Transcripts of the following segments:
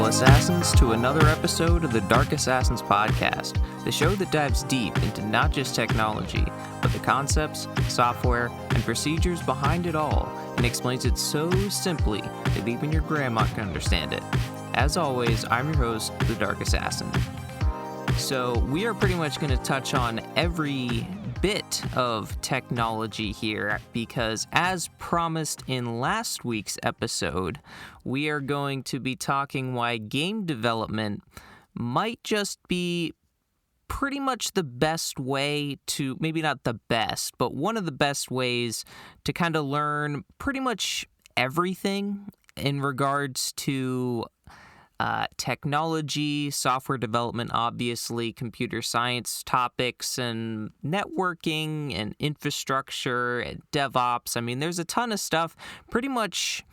Assassins, to another episode of the Dark Assassins podcast, the show that dives deep into not just technology, but the concepts, software, and procedures behind it all, and explains it so simply that even your grandma can understand it. As always, I'm your host, the Dark Assassin. So we are pretty much going to touch on every bit of technology here because, as promised in last week's episode, we are going to be talking why game development might just be pretty much the best way to, maybe not the best, but one of the best ways to kind of learn pretty much everything in regards to technology, software development, obviously, computer science topics, and networking, and infrastructure, and DevOps. I mean, there's a ton of stuff. Pretty much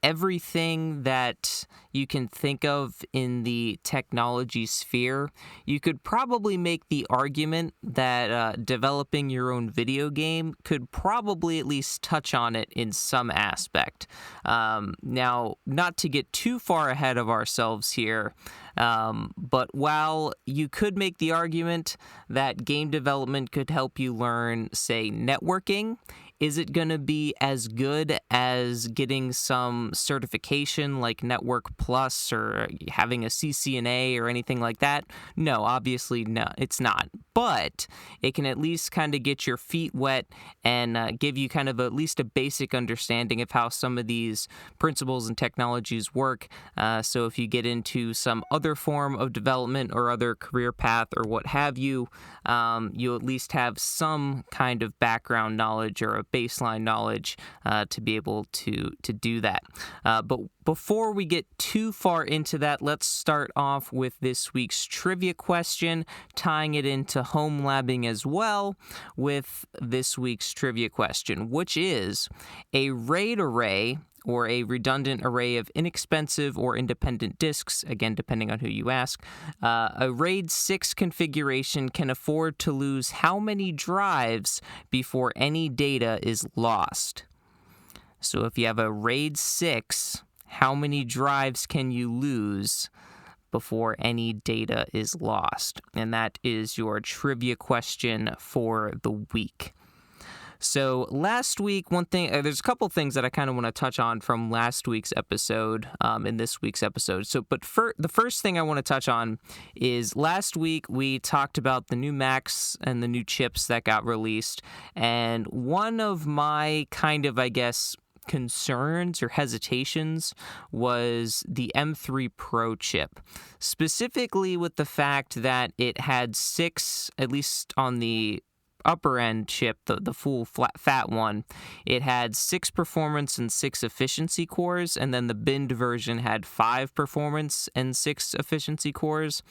everything that you can think of in the technology sphere. You could probably make the argument that developing your own video game could probably at least touch on it in some aspect. Now, not to get too far ahead of ourselves here, but while you could make the argument that game development could help you learn, say, networking, is it going to be as good as getting some certification like Network Plus or having a CCNA or anything like that? No, obviously, no, it's not. But it can at least kind of get your feet wet and give you kind of at least a basic understanding of how some of these principles and technologies work. So if you get into some other form of development or other career path or what have you, you'll at least have some kind of background knowledge or a baseline knowledge to be able to do that. But before we get too far into that, let's start off with this week's trivia question, tying it into home labbing as well with this week's trivia question, which is a RAID array, or a redundant array of inexpensive or independent disks, again, depending on who you ask, a RAID 6 configuration can afford to lose how many drives before any data is lost? So if you have a RAID 6, how many drives can you lose before any data is lost? And that is your trivia question for the week. So last week, one thing, there's a couple things that I kind of want to touch on from last week's episode in this week's episode. So, but the first thing I want to touch on is last week we talked about the new Macs and the new chips that got released. And one of my kind of, I guess, concerns or hesitations was the M3 Pro chip, specifically with the fact that it had 6, at least on the upper end chip, the full fat one, it had 6 performance and 6 efficiency cores, and then the binned version had 5 performance and 6 efficiency cores.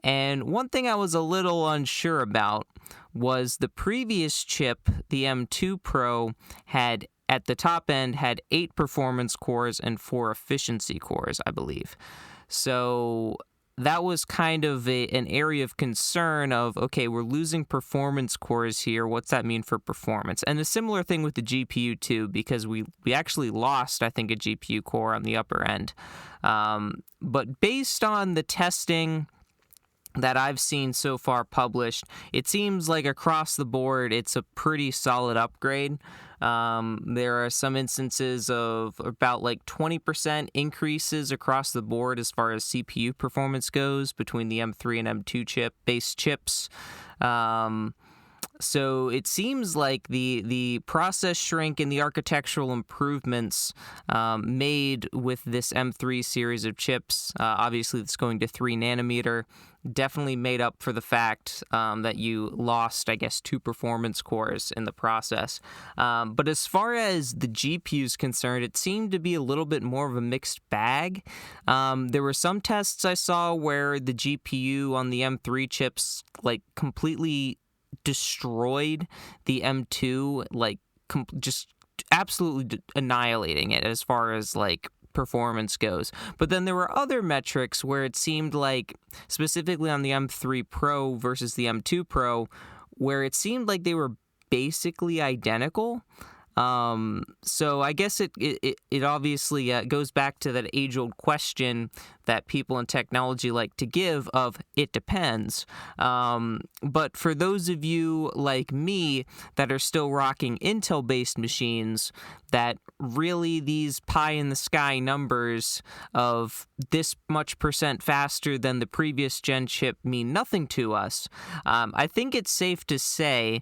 And one thing I was a little unsure about was the previous chip, the M2 Pro, had at the top end had 8 performance cores and 4 efficiency cores, I believe. So that was kind of an area of concern of, okay, we're losing performance cores here. What's that mean for performance? And a similar thing with the GPU too, because we actually lost, I think, a GPU core on the upper end. But based on the testing that I've seen so far published, it seems like across the board, it's a pretty solid upgrade. There are some instances of about like 20% increases across the board as far as CPU performance goes between the M3 and M2 based chips. So it seems like the process shrink and the architectural improvements made with this M3 series of chips, obviously it's going to 3 nanometer, definitely made up for the fact that you lost, I guess, 2 performance cores in the process. But as far as the GPU is concerned, it seemed to be a little bit more of a mixed bag. There were some tests I saw where the GPU on the M3 chips like completely destroyed the M2, like just absolutely annihilating it as far as like performance goes. But then there were other metrics where it seemed like, specifically on the M3 Pro versus the M2 Pro, where it seemed like they were basically identical. So I guess it obviously goes back to that age-old question that people in technology like to give of it depends. But for those of you like me that are still rocking Intel-based machines, that really these pie-in-the-sky numbers of this much percent faster than the previous gen chip mean nothing to us. I think it's safe to say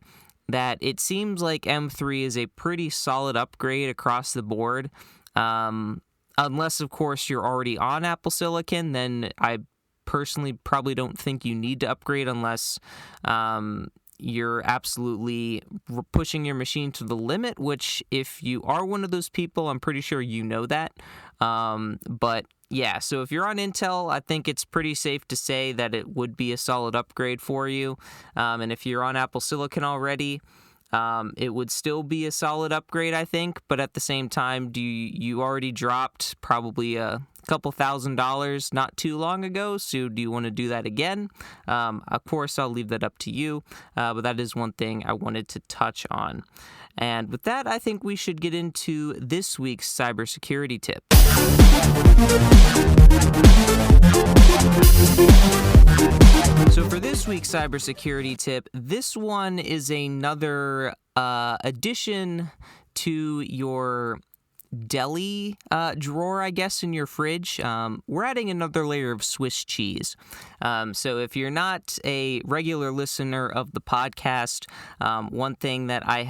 that it seems like M3 is a pretty solid upgrade across the board. Unless, of course, you're already on Apple Silicon, then I personally probably don't think you need to upgrade unless you're absolutely pushing your machine to the limit, which if you are one of those people, I'm pretty sure you know that. But yeah, so if you're on Intel, I think it's pretty safe to say that it would be a solid upgrade for you. And if you're on Apple Silicon already, it would still be a solid upgrade, I think. But at the same time, you already dropped probably a couple $1,000s not too long ago, so do you want to do that again? Of course, I'll leave that up to you, but that is one thing I wanted to touch on. And with that, I think we should get into this week's cybersecurity tip. So for this week's cybersecurity tip, this one is another addition to your deli drawer, I guess, in your fridge. We're adding another layer of Swiss cheese. So if you're not a regular listener of the podcast, one thing that I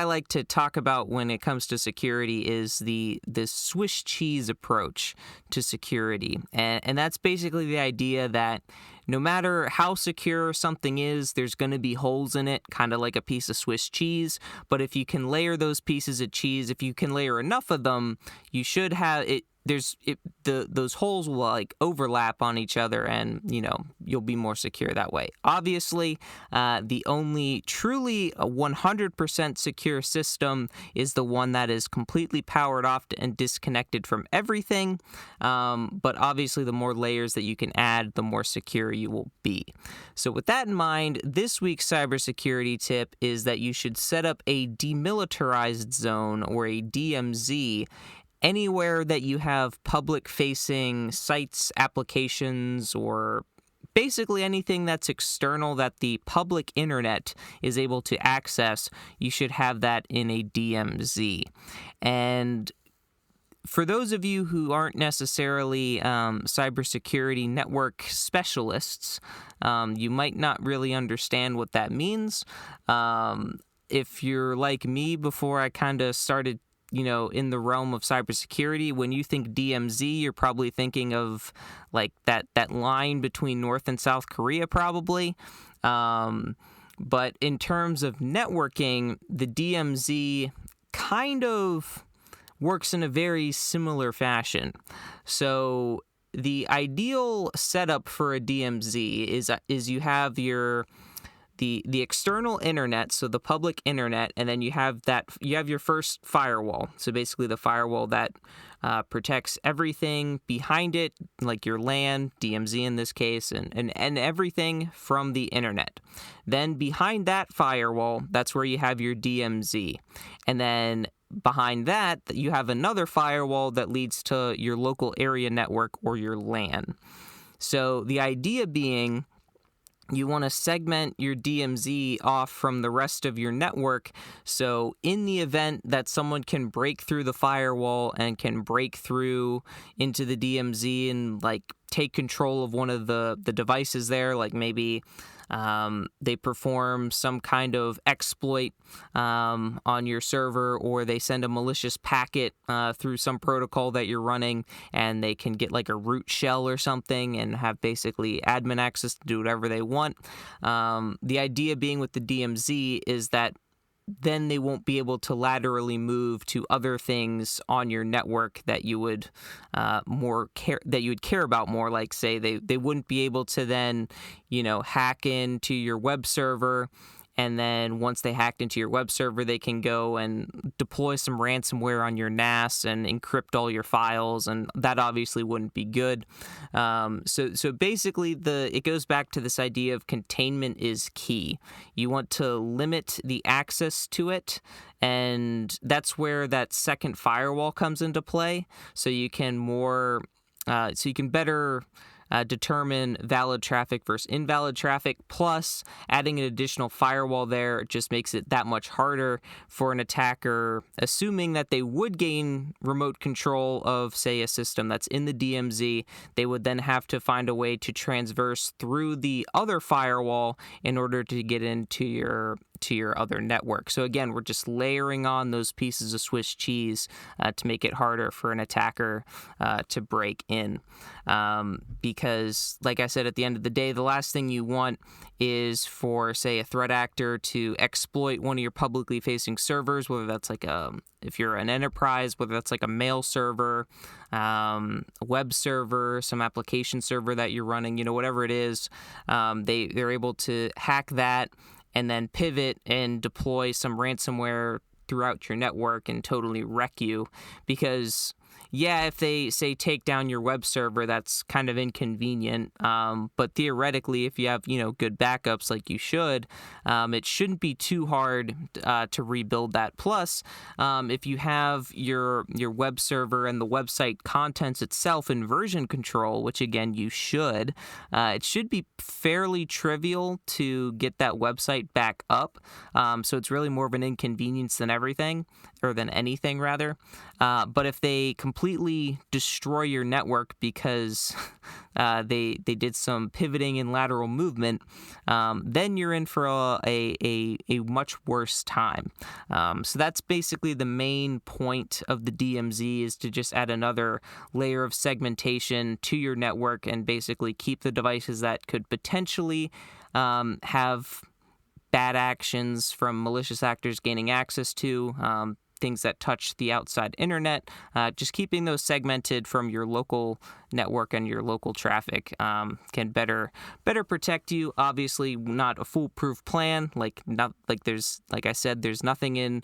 like to talk about when it comes to security is the Swiss cheese approach to security. And that's basically the idea that no matter how secure something is, there's going to be holes in it, kind of like a piece of Swiss cheese. But if you can layer those pieces of cheese, if you can layer enough of them, you should have it. Those holes will like overlap on each other, and you'll be more secure that way. Obviously, the only truly 100% secure system is the one that is completely powered off and disconnected from everything. But obviously, the more layers that you can add, the more secure you will be. So with that in mind, this week's cybersecurity tip is that you should set up a demilitarized zone, or a DMZ, anywhere that you have public-facing sites, applications, or basically anything that's external that the public internet is able to access. You should have that in a DMZ. And for those of you who aren't necessarily cybersecurity network specialists, you might not really understand what that means. If you're like me, before I kind of started in the realm of cybersecurity, when you think DMZ, you're probably thinking of like that line between North and South Korea, probably. But in terms of networking, the DMZ kind of works in a very similar fashion. So the ideal setup for a DMZ is you have the external internet, so the public internet, and then you have your first firewall. So basically the firewall that protects everything behind it, like your LAN, DMZ in this case, and everything from the internet. Then behind that firewall, that's where you have your DMZ. And then behind that, you have another firewall that leads to your local area network, or your LAN. So the idea being, you want to segment your DMZ off from the rest of your network, so in the event that someone can break through the firewall and can break through into the DMZ and like take control of one of the devices there, like maybe they perform some kind of exploit on your server, or they send a malicious packet through some protocol that you're running, and they can get like a root shell or something and have basically admin access to do whatever they want. The idea being with the DMZ is that then they won't be able to laterally move to other things on your network that you would care about more. Like, say they wouldn't be able to then hack into your web server And then once they hacked into your web server, they can go and deploy some ransomware on your NAS and encrypt all your files, and that obviously wouldn't be good. So basically, it goes back to this idea of containment is key. You want to limit the access to it, and that's where that second firewall comes into play. So you can better determine valid traffic versus invalid traffic. Plus, adding an additional firewall there just makes it that much harder for an attacker, assuming that they would gain remote control of, say, a system that's in the DMZ. They would then have to find a way to transverse through the other firewall in order to get into your other network. So again, we're just layering on those pieces of Swiss cheese to make it harder for an attacker to break in. Because, like I said, at the end of the day, the last thing you want is for, say, a threat actor to exploit one of your publicly facing servers, whether that's like if you're an enterprise, whether that's like a mail server, a web server, some application server that you're running, whatever it is, they're able to hack that and then pivot and deploy some ransomware throughout your network and totally wreck you. Because, yeah, if they, say, take down your web server, that's kind of inconvenient. But theoretically, if you have, good backups like you should, it shouldn't be too hard to rebuild that. Plus, if you have your web server and the website contents itself in version control, which, again, you should, it should be fairly trivial to get that website back up. So it's really more of an inconvenience than anything, rather. But if they completely destroy your network because they did some pivoting and lateral movement, then you're in for a much worse time. So that's basically the main point of the DMZ, is to just add another layer of segmentation to your network and basically keep the devices that could potentially have bad actions from malicious actors gaining access to, things that touch the outside internet, just keeping those segmented from your local network and your local traffic can better protect you. Obviously, not a foolproof plan. Like I said, there's nothing in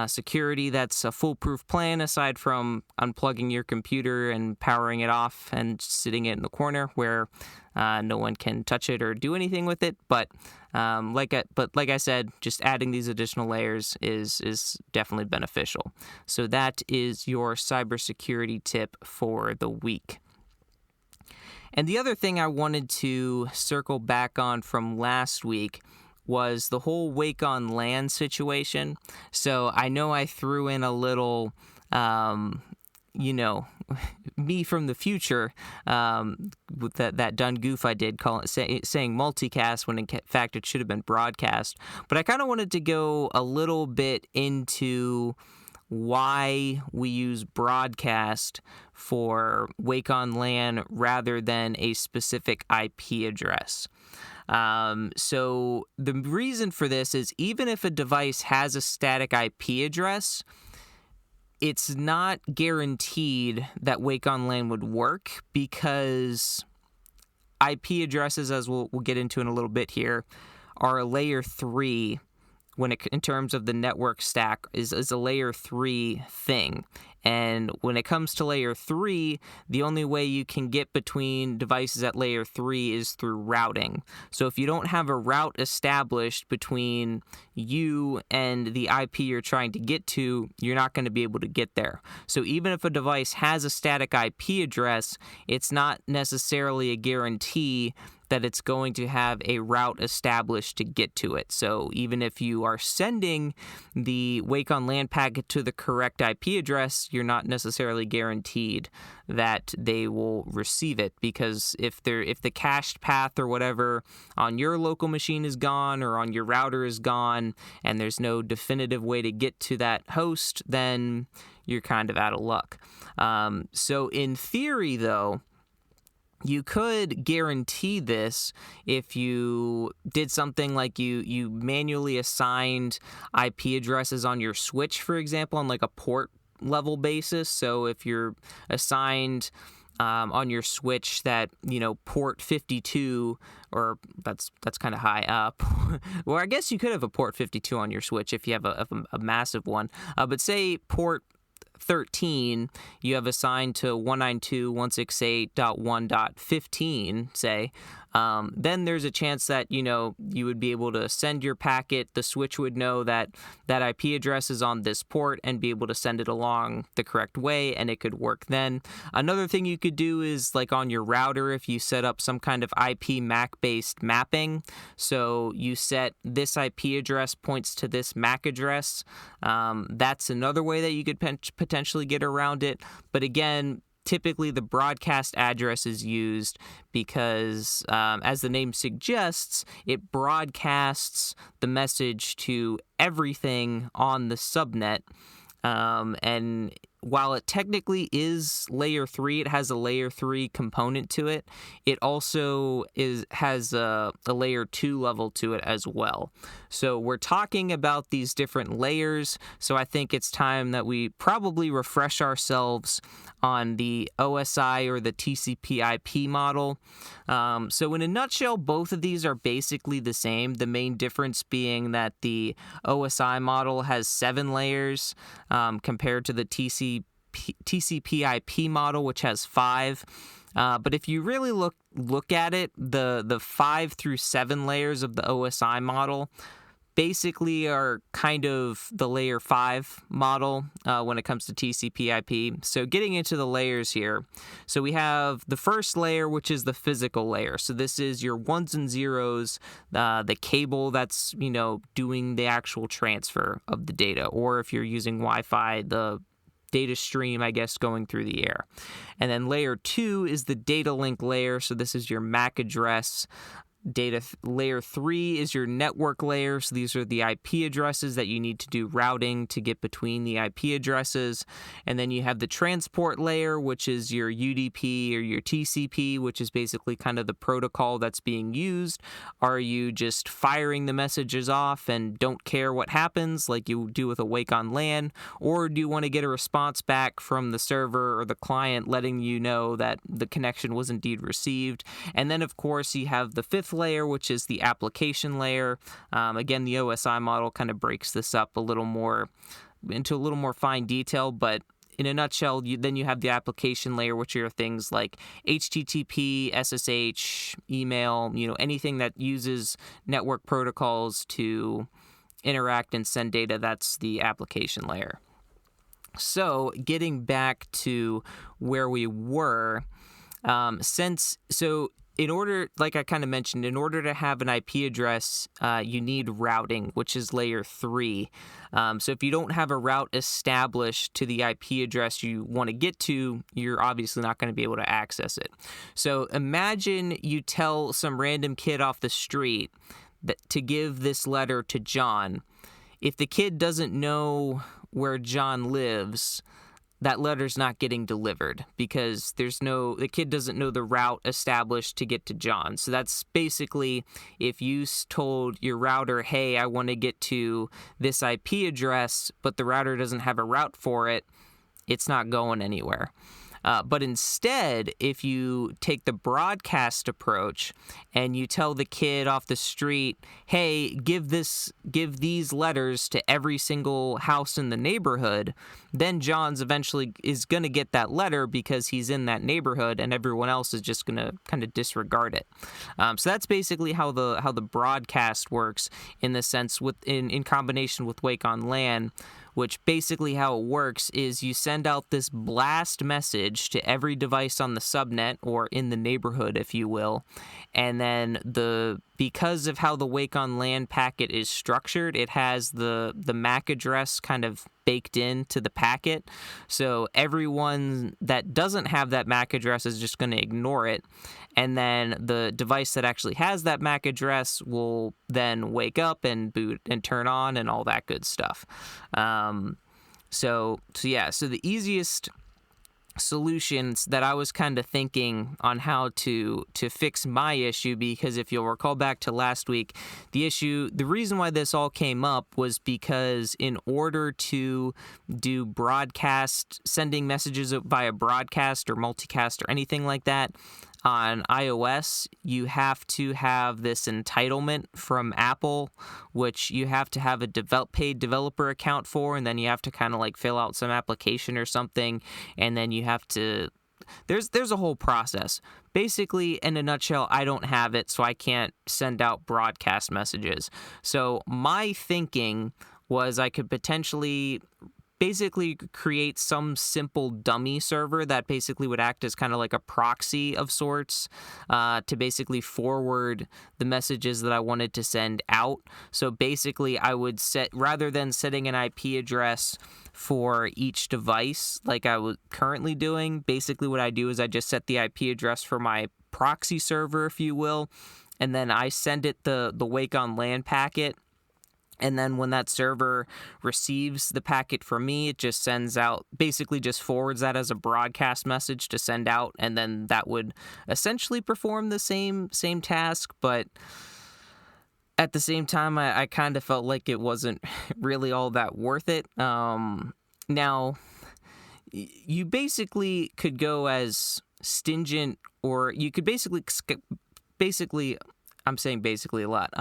security that's a foolproof plan aside from unplugging your computer and powering it off and sitting it in the corner where no one can touch it or do anything with it. But like I said, just adding these additional layers is definitely beneficial. So that is your cybersecurity tip for the week. And the other thing I wanted to circle back on from last week was the whole Wake on LAN situation. So I know I threw in a little, me from the future, with that done goof I did, saying multicast when in fact it should have been broadcast. But I kind of wanted to go a little bit into why we use broadcast for Wake on LAN rather than a specific IP address. So the reason for this is, even if a device has a static IP address, it's not guaranteed that Wake on LAN would work, because IP addresses, as we'll get into in a little bit here, are a layer 3 in terms of the network stack, is a layer 3 thing. And when it comes to layer 3, the only way you can get between devices at layer 3 is through routing. So if you don't have a route established between you and the IP you're trying to get to, you're not going to be able to get there. So even if a device has a static IP address, it's not necessarily a guarantee that it's going to have a route established to get to it. So even if you are sending the Wake on LAN packet to the correct IP address, you're not necessarily guaranteed that they will receive it, because if the cached path or whatever on your local machine is gone, or on your router is gone, and there's no definitive way to get to that host, then you're kind of out of luck. So in theory, though, you could guarantee this if you did something like you manually assigned IP addresses on your switch, for example, on like a port level basis. So if you're assigned on your switch that, port 52 that's kind of high up. Well, I guess you could have a port 52 on your switch if you have a massive one. But say port 13 you have assigned to 192.168.1.15, say, then there's a chance that, you would be able to send your packet. The switch would know that that IP address is on this port and be able to send it along the correct way, and it could work then. Another thing you could do is, like on your router, if you set up some kind of IP MAC-based mapping, so you set this IP address points to this MAC address, that's another way that you could potentially get around it. But again, typically the broadcast address is used because, as the name suggests, it broadcasts the message to everything on the subnet. And while it technically is layer 3, it has a layer 3 component to it. It also has a layer 2 level to it as well. So we're talking about these different layers. So I think it's time that we probably refresh ourselves on the OSI or the TCP/IP model. So in a nutshell, both of these are basically the same. The main difference being that the OSI model has 7 layers compared to the TCP/IP model, which has 5. But if you really look at it, the 5 through 7 layers of the OSI model basically are kind of the layer 5 model when it comes to TCP/IP. So getting into the layers here. So we have the first layer, which is the physical layer. So this is your ones and zeros, the cable that's, doing the actual transfer of the data. Or if you're using Wi-Fi, the data stream, I guess, going through the air. And then layer 2 is the data link layer. So this is your MAC address. Layer 3 is your network layer. So these are the IP addresses that you need to do routing to get between the IP addresses. And then you have the transport layer, which is your UDP or your TCP, which is basically kind of the protocol that's being used. Are you just firing the messages off and don't care what happens like you do with a Wake on LAN? Or do you want to get a response back from the server or the client letting you know that the connection was indeed received? And then, of course, you have the 5th layer, which is the application layer. Again, the OSI model kind of breaks this up into a little more fine detail, but in a nutshell, then you have the application layer, which are things like HTTP, SSH, email, anything that uses network protocols to interact and send data. That's the application layer. So getting back to where we were, in order, like I kind of mentioned, in order to have an IP address, you need routing, which is layer 3. So if you don't have a route established to the IP address you want to get to, you're obviously not going to be able to access it. So imagine you tell some random kid off the street to give this letter to John. If the kid doesn't know where John lives, that letter's not getting delivered because the kid doesn't know the route established to get to John. So that's basically if you told your router, hey, I want to get to this IP address, but the router doesn't have a route for it, it's not going anywhere. But instead, if you take the broadcast approach and you tell the kid off the street, hey, give these letters to every single house in the neighborhood, then John's eventually is going to get that letter because he's in that neighborhood and everyone else is just going to kind of disregard it. So that's basically how the broadcast works in the sense in combination with Wake on LAN, which basically how it works is you send out this blast message to every device on the subnet or in the neighborhood, if you will. And then because of how the Wake on LAN packet is structured, it has the MAC address kind of baked into the packet. So everyone that doesn't have that MAC address is just going to ignore it. And then the device that actually has that MAC address will then wake up and boot and turn on and all that good stuff. So the easiest solutions that I was kind of thinking on how to fix my issue, because if you'll recall back to last week, the reason why this all came up was because in order to do broadcast, sending messages via broadcast or multicast or anything like that, on iOS, you have to have this entitlement from Apple, which you have to have a paid developer account for, and then you have to kind of like fill out some application or something, and then you have to. There's a whole process. Basically, in a nutshell, I don't have it, so I can't send out broadcast messages. So my thinking was I could potentially basically create some simple dummy server that basically would act as kind of like a proxy of sorts to basically forward the messages that I wanted to send out. So basically I would rather than setting an IP address for each device like I was currently doing, basically what I do is I just set the IP address for my proxy server, if you will, and then I send it the Wake on LAN packet. And then when that server receives the packet from me, it just sends out, basically just forwards that as a broadcast message to send out. And then that would essentially perform the same task. But at the same time, I kind of felt like it wasn't really all that worth it. Now, you basically could go as stingent, or you could basically, I'm saying basically a lot.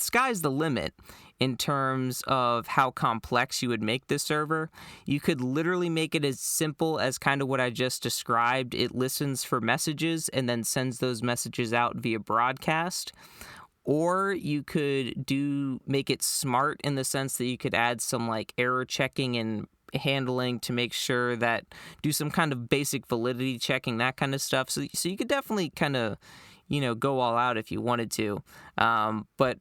Sky's the limit in terms of how complex you would make this server. You could literally make it as simple as kind of what I just described. It listens for messages and then sends those messages out via broadcast. Or you could make it smart in the sense that you could add some like error checking and handling to make sure that do some kind of basic validity checking, that kind of stuff. So you could definitely kind of, go all out if you wanted to. But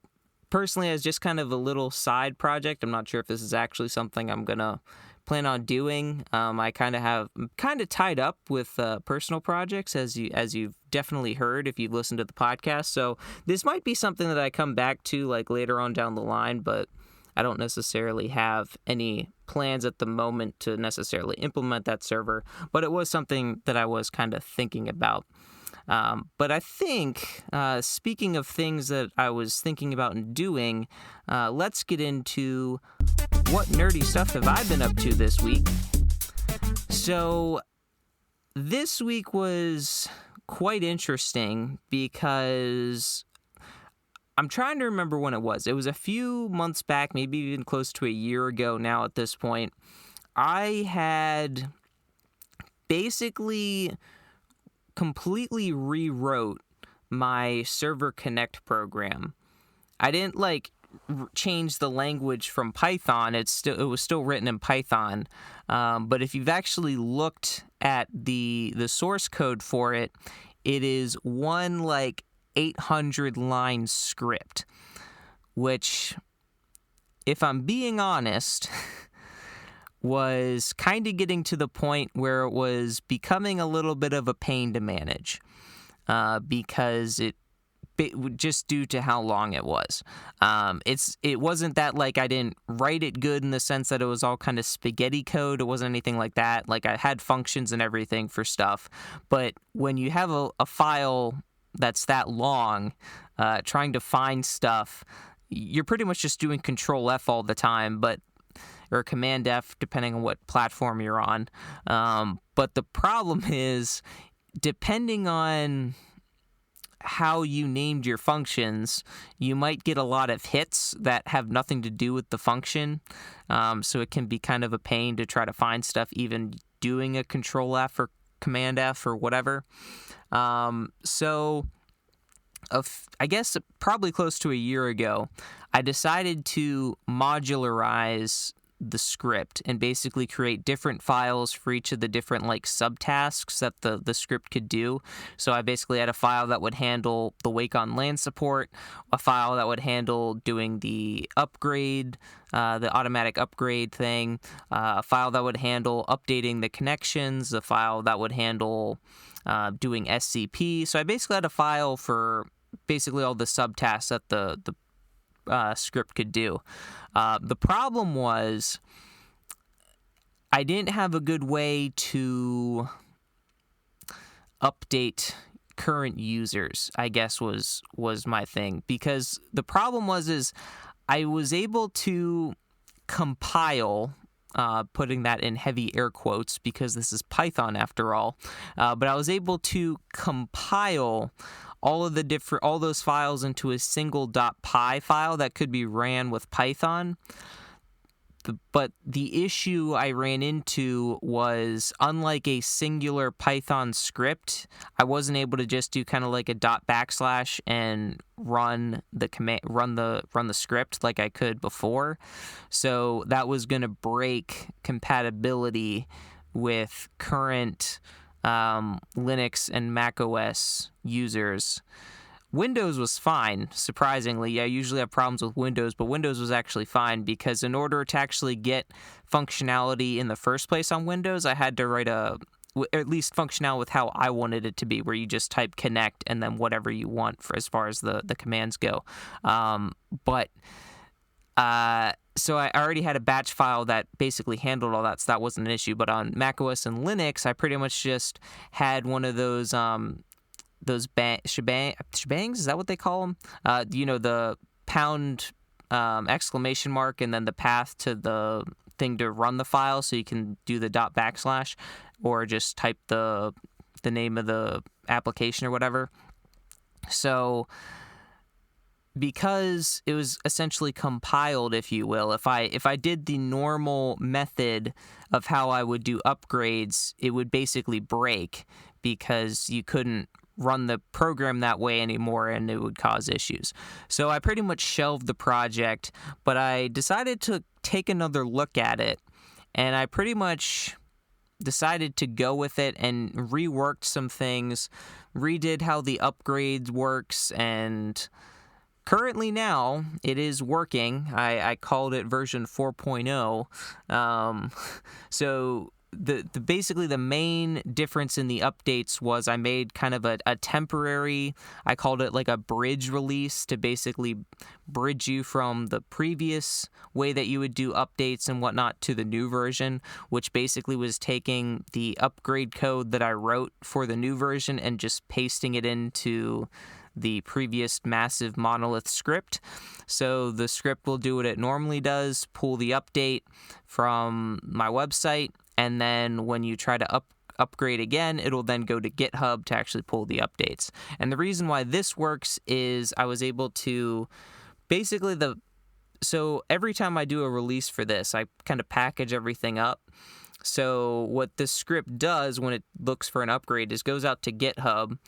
personally, as just kind of a little side project, I'm not sure if this is actually something I'm going to plan on doing. I'm kind of tied up with personal projects, as you've definitely heard if you've listened to the podcast. So this might be something that I come back to like later on down the line, but I don't necessarily have any plans at the moment to necessarily implement that server. But it was something that I was kind of thinking about. But I think, speaking of things that I was thinking about and doing, let's get into what nerdy stuff have I been up to this week. So this week was quite interesting because I'm trying to remember when it was. It was a few months back, maybe even close to a year ago now at this point. I had basically completely rewrote my Server Connect program. I didn't change the language from Python. It was still written in Python. But if you've actually looked at the source code for it, it is one 800 line script, which, if I'm being honest, was kind of getting to the point where it was becoming a little bit of a pain to manage because it just due to how long it was. It wasn't that I didn't write it good in the sense that it was all kind of spaghetti code. It wasn't anything like that. I had functions and everything for stuff. But when you have a file that's that long, trying to find stuff, you're pretty much just doing Control F all the time, or Command F, depending on what platform you're on. But the problem is, depending on how you named your functions, you might get a lot of hits that have nothing to do with the function. So it can be kind of a pain to try to find stuff, even doing a Control F or Command F or whatever. So I guess probably close to a year ago, I decided to modularize the script and basically create different files for each of the different subtasks that the script could do. So I basically had a file that would handle the Wake on LAN support, a file that would handle doing the upgrade, the automatic upgrade thing, a file that would handle updating the connections, a file that would handle doing SCP. So I basically had a file for basically all the subtasks that the script could do. The problem was I didn't have a good way to update current users, I guess was my thing, because the problem is I was able to compile putting that in heavy air quotes because this is Python after all. But I was able to compile all those files into a single .py file that could be ran with Python. But the issue I ran into was, unlike a singular Python script, I wasn't able to just do kind of like a // and run the script like I could before. So that was going to break compatibility with current Linux and macOS users. Windows was fine, surprisingly. I usually have problems with Windows, but Windows was actually fine because in order to actually get functionality in the first place on Windows, I had to write at least functional with how I wanted it to be, where you just type connect and then whatever you want as far as the commands go. So I already had a batch file that basically handled all that, so that wasn't an issue. But on macOS and Linux, I pretty much just had one of those shebangs, is that what they call them? The pound exclamation mark and then the path to the thing to run the file, so you can do the // or just type the name of the application or whatever. So because it was essentially compiled, if you will, if I did the normal method of how I would do upgrades, it would basically break because you couldn't run the program that way anymore and it would cause issues. So I pretty much shelved the project, but I decided to take another look at it, and I pretty much decided to go with it and reworked some things, redid how the upgrades works, and currently now it is working. I called it version 4.0. So basically the main difference in the updates was I made kind of a temporary, I called it like a bridge release, to basically bridge you from the previous way that you would do updates and whatnot to the new version, which basically was taking the upgrade code that I wrote for the new version and just pasting it into the previous massive monolith script. So the script will do what it normally does, pull the update from my website, and then when you try to upgrade again, it'll then go to GitHub to actually pull the updates. And the reason why this works is I was able to basically so every time I do a release for this, I kind of package everything up. So what this script does when it looks for an upgrade is goes out to GitHub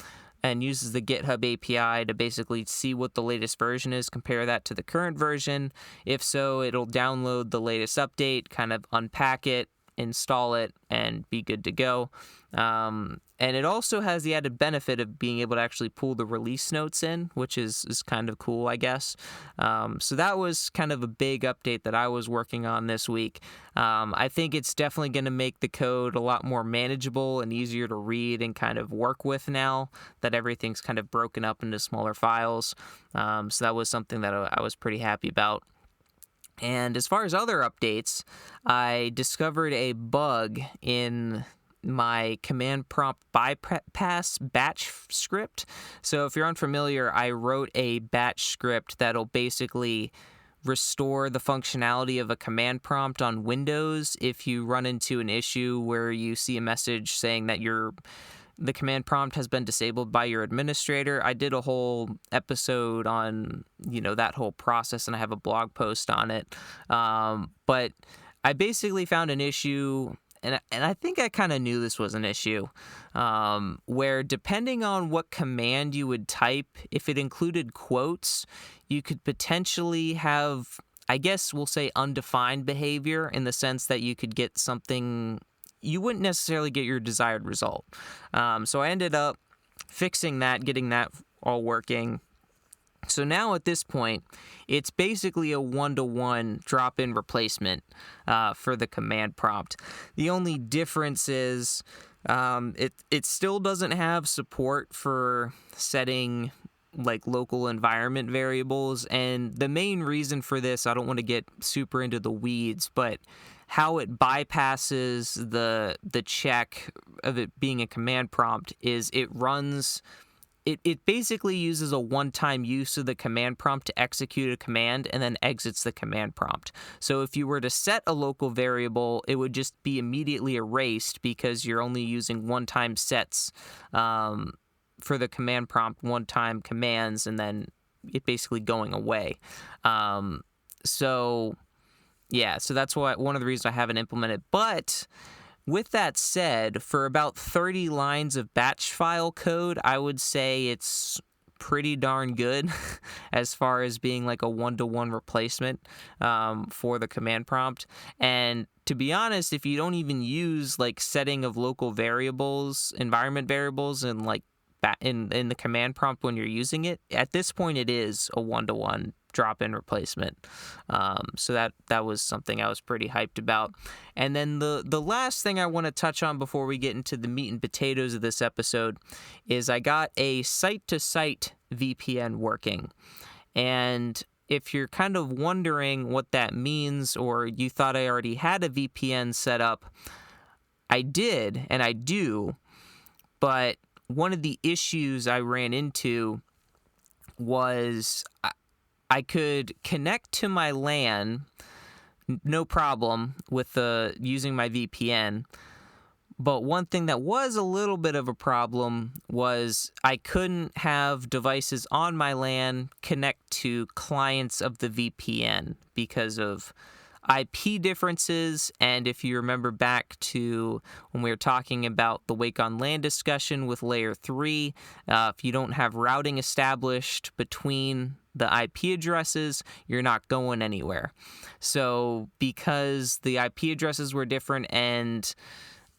and uses the GitHub API to basically see what the latest version is, compare that to the current version. If so, it'll download the latest update, kind of unpack it, install it, and be good to go. And it also has the added benefit of being able to actually pull the release notes in, which is kind of cool, I guess. So that was kind of a big update that I was working on this week. I think it's definitely going to make the code a lot more manageable and easier to read and kind of work with now that everything's kind of broken up into smaller files. So that was something that I was pretty happy about. And as far as other updates, I discovered a bug in my command prompt bypass batch script. So if you're unfamiliar, I wrote a batch script that'll basically restore the functionality of a command prompt on Windows if you run into an issue where you see a message saying that the command prompt has been disabled by your administrator. I did a whole episode on, that whole process, and I have a blog post on it. But I basically found an issue, and I think I kind of knew this was an issue, where depending on what command you would type, if it included quotes, you could potentially have, I guess we'll say, undefined behavior, in the sense that you could get something, you wouldn't necessarily get your desired result. So I ended up fixing that, getting that all working. So now at this point, it's basically a one-to-one drop-in replacement for the command prompt. The only difference is it still doesn't have support for setting like local environment variables. And the main reason for this, I don't want to get super into the weeds, but how it bypasses the check of it being a command prompt is it runs it basically uses a one-time use of the command prompt to execute a command and then exits the command prompt. So if you were to set a local variable, it would just be immediately erased because you're only using one-time sets for the command prompt, one-time commands, and then it basically going away. So that's why one of the reasons I haven't implemented. But with that said, for about 30 lines of batch file code, I would say it's pretty darn good as far as being like a one-to-one replacement for the command prompt. And to be honest, if you don't even use like setting of local variables, environment variables, and like in the command prompt when you're using it, at this point it is a one-to-one drop-in replacement. So that was something I was pretty hyped about. And then the last thing I want to touch on before we get into the meat and potatoes of this episode is I got a site-to-site VPN working. And if you're kind of wondering what that means, or you thought I already had a VPN set up, I did, and I do, but one of the issues I ran into was I could connect to my LAN, no problem with using my VPN. But one thing that was a little bit of a problem was I couldn't have devices on my LAN connect to clients of the VPN because of IP differences. And if you remember back to when we were talking about the Wake on LAN discussion with layer 3, if you don't have routing established between the IP addresses, you're not going anywhere. So because the IP addresses were different and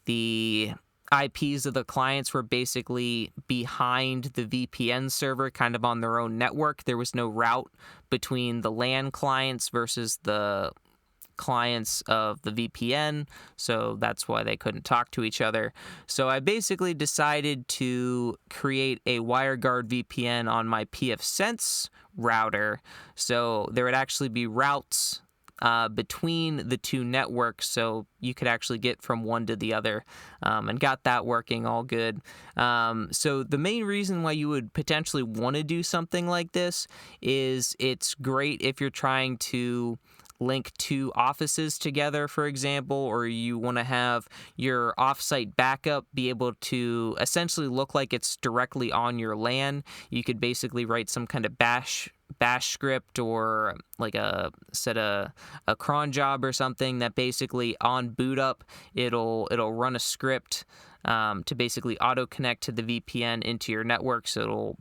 the IPs of the clients were basically behind the VPN server, kind of on their own network, there was no route between the LAN clients versus the clients of the VPN, so that's why they couldn't talk to each other. So I basically decided to create a WireGuard VPN on my pfSense router, so there would actually be routes between the two networks, so you could actually get from one to the other, and got that working all good. So the main reason why you would potentially want to do something like this is it's great if you're trying to link two offices together, for example, or you want to have your offsite backup be able to essentially look like it's directly on your LAN. You could basically write some kind of bash script or like a cron job or something that basically on boot up it'll run a script to basically auto connect to the VPN into your network, so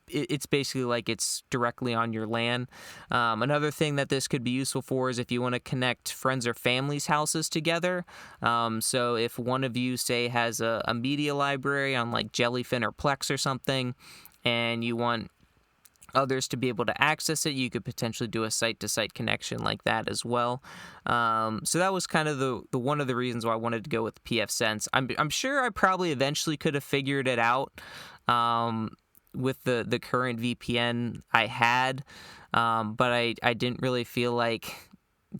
it's basically like it's directly on your LAN. Another thing that this could be useful for is if you want to connect friends or family's houses together. So if one of you, say, has a media library on like Jellyfin or Plex or something, and you want others to be able to access it, you could potentially do a site-to-site connection like that as well. So that was kind of the one of the reasons why I wanted to go with pfSense. I'm sure I probably eventually could have figured it out with the current VPN I had, but I didn't really feel like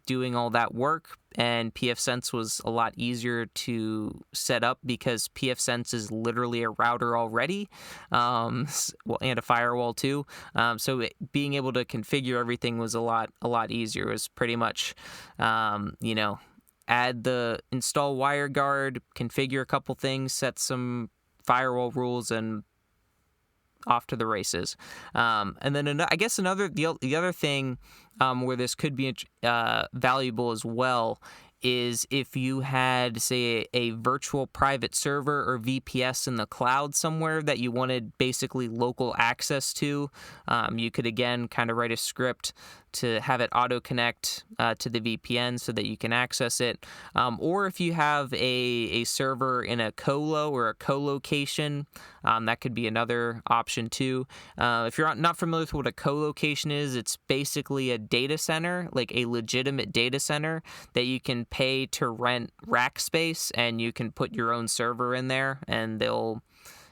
doing all that work, and pfSense was a lot easier to set up because pfSense is literally a router already, and a firewall too. So being able to configure everything was a lot easier. It was pretty much, add the install WireGuard, configure a couple things, set some firewall rules, and off to the races. And then I guess the other thing where this could be valuable as well is if you had, say, a virtual private server or VPS in the cloud somewhere that you wanted basically local access to. You could, again, kind of write a script to have it auto-connect to the VPN so that you can access it. Or if you have a server in a colo or a co-location, that could be another option too. If you're not familiar with what a co-location is, it's basically a data center, like a legitimate data center that you can pay to rent rack space, and you can put your own server in there, and they'll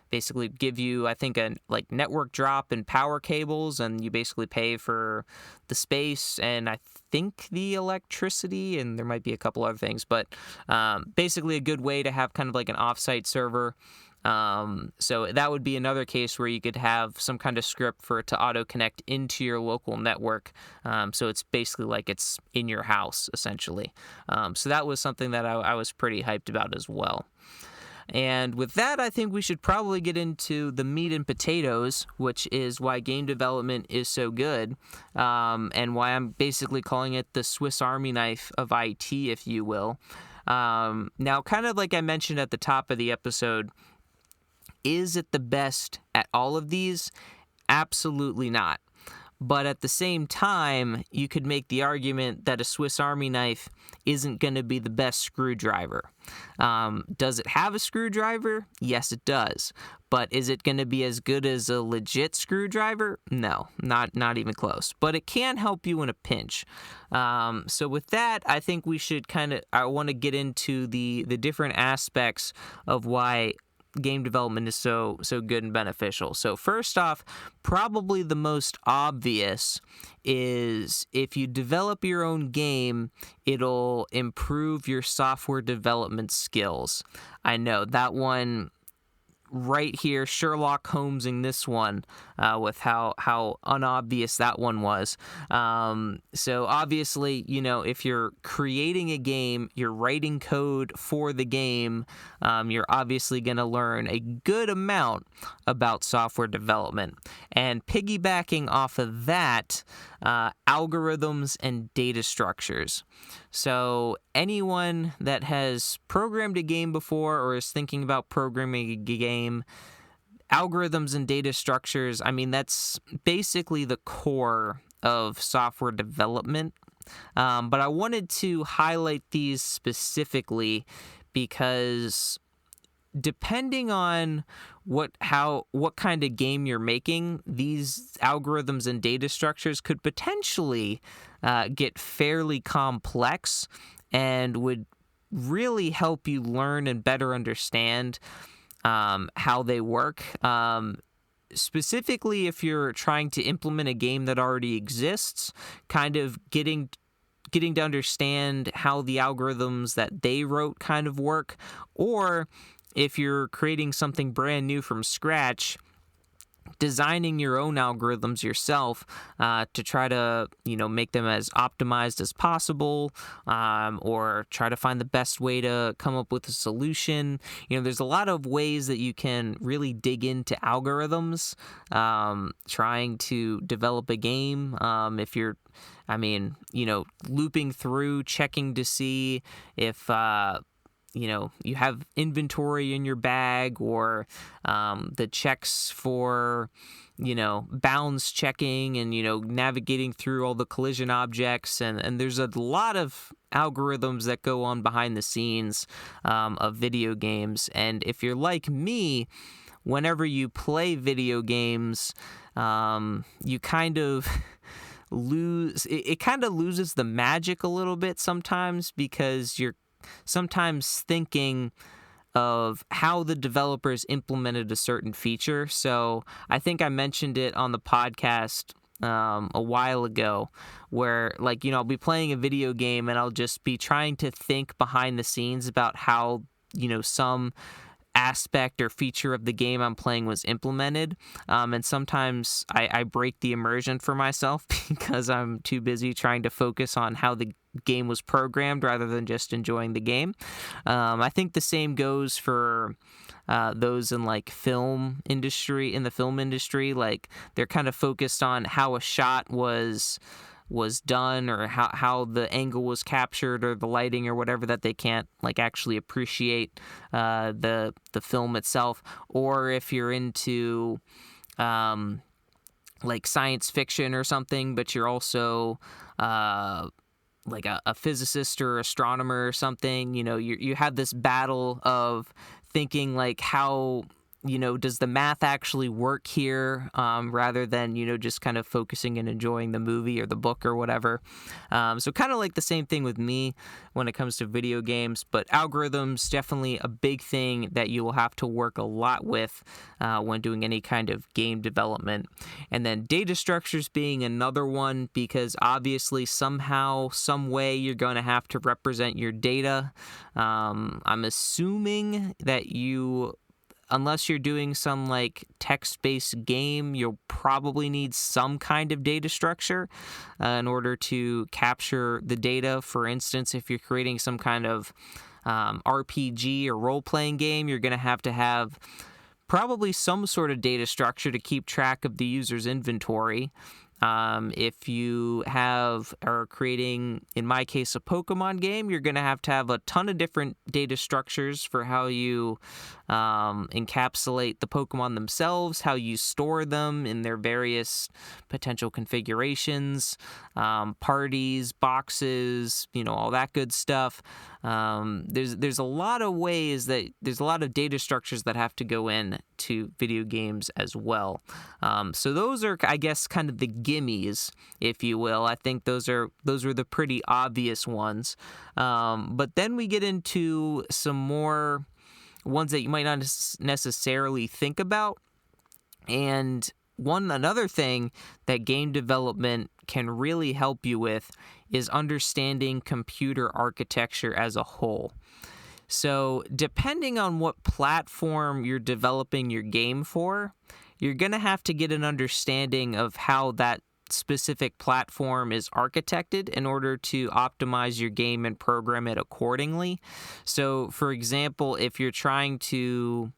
basically give you, I think, a network drop and power cables, and you basically pay for the space and I think the electricity, and there might be a couple other things, but basically a good way to have kind of like an offsite server So that would be another case where you could have some kind of script for it to auto connect into your local network. So it's basically like it's in your house, essentially. So that was something that I was pretty hyped about as well. And with that, I think we should probably get into the meat and potatoes, which is why game development is so good, and why I'm basically calling it the Swiss Army knife of IT, if you will. Now, kind of like I mentioned at the top of the episode, is it the best at all of these? Absolutely not. But at the same time, you could make the argument that a Swiss Army knife isn't going to be the best screwdriver. Does it have a screwdriver? Yes, it does. But is it going to be as good as a legit screwdriver? No, not even close. But it can help you in a pinch. So with that, I think we should I want to get into the different aspects of why game development is so good and beneficial. So first off, probably the most obvious is if you develop your own game, it'll improve your software development skills. I know that one right here, Sherlock Holmesing this one with how unobvious that one was. So obviously, if you're creating a game, you're writing code for the game, you're obviously going to learn a good amount about software development. And piggybacking off of that, algorithms and data structures. So anyone that has programmed a game before or is thinking about programming a game, algorithms and data structures, I mean, that's basically the core of software development. But I wanted to highlight these specifically because depending on what kind of game you're making, these algorithms and data structures could potentially get fairly complex and would really help you learn and better understand how they work. Specifically, if you're trying to implement a game that already exists, kind of getting to understand how the algorithms that they wrote kind of work, or if you're creating something brand new from scratch, designing your own algorithms yourself to try to, make them as optimized as possible, or try to find the best way to come up with a solution. There's a lot of ways that you can really dig into algorithms, trying to develop a game. If you're, looping through, checking to see if you have inventory in your bag, or the checks for, bounds checking and, navigating through all the collision objects. And there's a lot of algorithms that go on behind the scenes of video games. And if you're like me, whenever you play video games, you kind of it kind of loses the magic a little bit sometimes, because you're sometimes thinking of how the developers implemented a certain feature. So I think I mentioned it on the podcast a while ago, where I'll be playing a video game and I'll just be trying to think behind the scenes about how some aspect or feature of the game I'm playing was implemented, and sometimes I break the immersion for myself because I'm too busy trying to focus on how the game was programmed rather than just enjoying the game. I think the same goes for those in the film industry. Like, they're kind of focused on how a shot was done, or how the angle was captured, or the lighting, or whatever, that they can't actually appreciate the film itself. Or if you're into science fiction or something, but you're also a physicist or astronomer or something, you have this battle of thinking how does the math actually work here, rather than, just kind of focusing and enjoying the movie or the book or whatever. So kind of the same thing with me when it comes to video games, but algorithms, definitely a big thing that you will have to work a lot with when doing any kind of game development. And then data structures being another one, because obviously somehow, some way, you're going to have to represent your data. I'm assuming that you unless you're doing some like text-based game, you'll probably need some kind of data structure in order to capture the data. For instance, if you're creating some kind of RPG or role-playing game, you're going to have probably some sort of data structure to keep track of the user's inventory. If you are creating, in my case, a Pokemon game, you're going to have a ton of different data structures for how you encapsulate the Pokemon themselves, how you store them in their various potential configurations, parties, boxes, all that good stuff. There's a lot of ways there's a lot of data structures that have to go in to video games as well. So those are, I guess, kind of the gimmies, if you will. I think those are the pretty obvious ones. But then we get into some more ones that you might not necessarily think about. And another thing that game development can really help you with is understanding computer architecture as a whole. So depending on what platform you're developing your game for, you're going to have to get an understanding of how that specific platform is architected in order to optimize your game and program it accordingly. So, for example, if you're trying to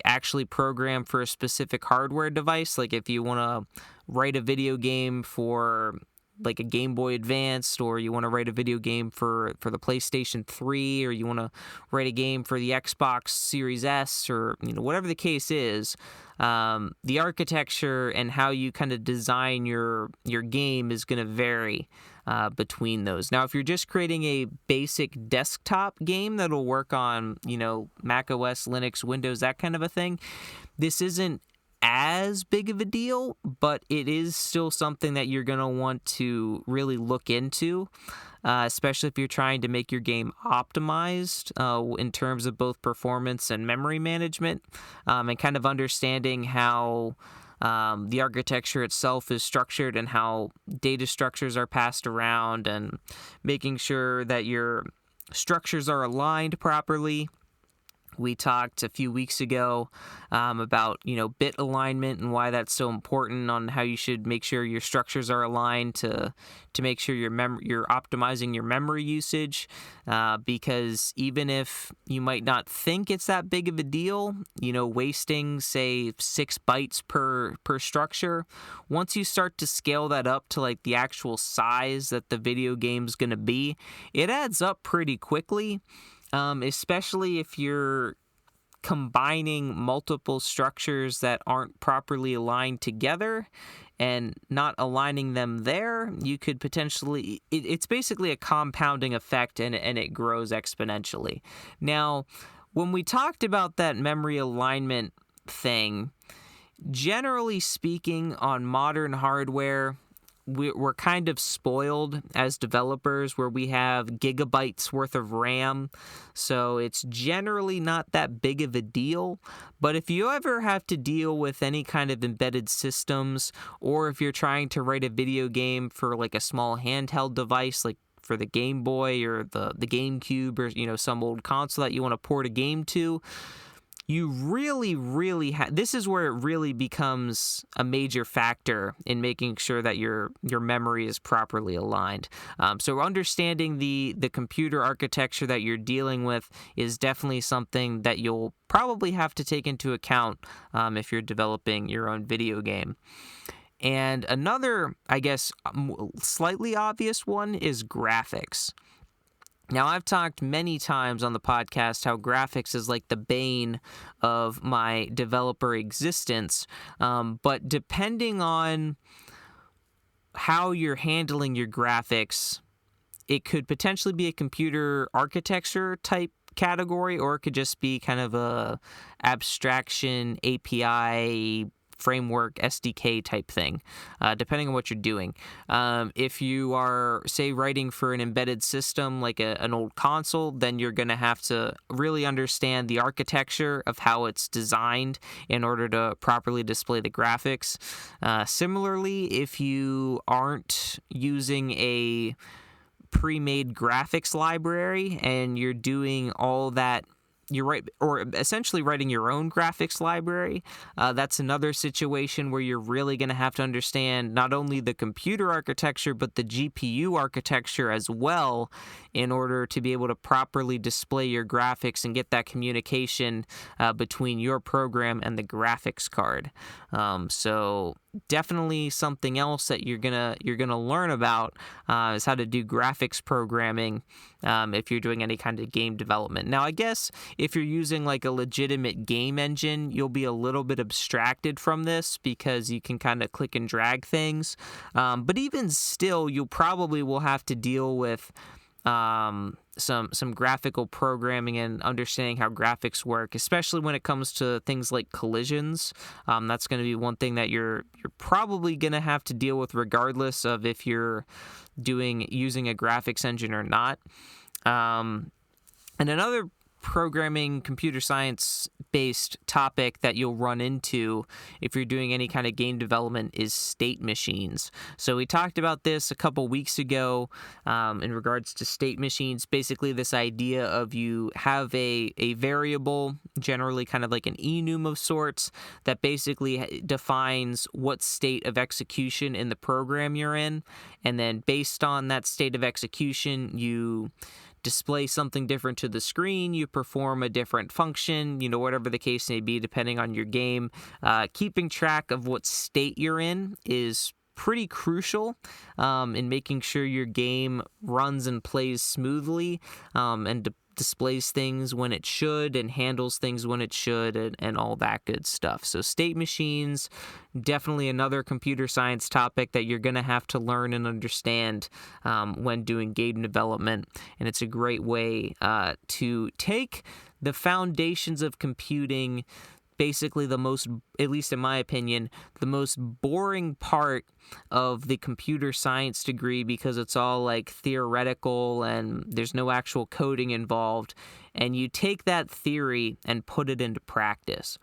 actually program for a specific hardware device, like if you want to write a video game for like a Game Boy Advance, or you want to write a video game for the PlayStation 3, or you want to write a game for the Xbox Series S, or whatever the case is, the architecture and how you kind of design your game is going to vary between those. Now, if you're just creating a basic desktop game that'll work on, Mac OS, Linux, Windows, that kind of a thing, this isn't as big of a deal, but it is still something that you're going to want to really look into, especially if you're trying to make your game optimized in terms of both performance and memory management, and kind of understanding how the architecture itself is structured and how data structures are passed around, and making sure that your structures are aligned properly. We talked a few weeks ago about, bit alignment and why that's so important, on how you should make sure your structures are aligned to make sure you're optimizing your memory usage, because even if you might not think it's that big of a deal, wasting, say, 6 bytes per structure, once you start to scale that up to like the actual size that the video game's going to be, it adds up pretty quickly. Especially if you're combining multiple structures that aren't properly aligned together and not aligning them there, you could potentially, it's basically a compounding effect, and it grows exponentially. Now, when we talked about that memory alignment thing, generally speaking, on modern hardware, we're kind of spoiled as developers, where we have gigabytes worth of RAM, so it's generally not that big of a deal. But if you ever have to deal with any kind of embedded systems, or if you're trying to write a video game for like a small handheld device, like for the Game Boy or the GameCube, or some old console that you want to port a game to, you really, really this is where it really becomes a major factor in making sure that your memory is properly aligned. So understanding the computer architecture that you're dealing with is definitely something that you'll probably have to take into account if you're developing your own video game. And another, I guess, slightly obvious one is graphics. Now, I've talked many times on the podcast how graphics is like the bane of my developer existence, but depending on how you're handling your graphics, it could potentially be a computer architecture type category, or it could just be kind of a abstraction API framework SDK type thing, depending on what you're doing. If you are, say, writing for an embedded system like an old console, then you're going to have to really understand the architecture of how it's designed in order to properly display the graphics. Similarly, if you aren't using a pre-made graphics library and you're doing all that or essentially writing your own graphics library. That's another situation where you're really going to have to understand not only the computer architecture, but the GPU architecture as well, in order to be able to properly display your graphics and get that communication between your program and the graphics card. So definitely something else that you're gonna learn about is how to do graphics programming if you're doing any kind of game development. Now, I guess if you're using like a legitimate game engine, you'll be a little bit abstracted from this because you can kind of click and drag things. But even still, you probably will have to deal with some graphical programming and understanding how graphics work, especially when it comes to things like collisions. That's going to be one thing that you're probably going to have to deal with, regardless of if you're using a graphics engine or not. And another programming, computer science based topic that you'll run into if you're doing any kind of game development is state machines. So we talked about this a couple weeks ago in regards to state machines. Basically, this idea of you have a variable, generally kind of like an enum of sorts, that basically defines what state of execution in the program you're in, and then based on that state of execution, you display something different to the screen, you perform a different function, whatever the case may be, depending on your game. Keeping track of what state you're in is pretty crucial in making sure your game runs and plays smoothly, and displays things when it should and handles things when it should, and all that good stuff. So state machines, definitely another computer science topic that you're going to have to learn and understand when doing game development. And it's a great way to take the foundations of computing, basically at least in my opinion, the most boring part of the computer science degree, because it's all like theoretical and there's no actual coding involved, and you take that theory and put it into practice.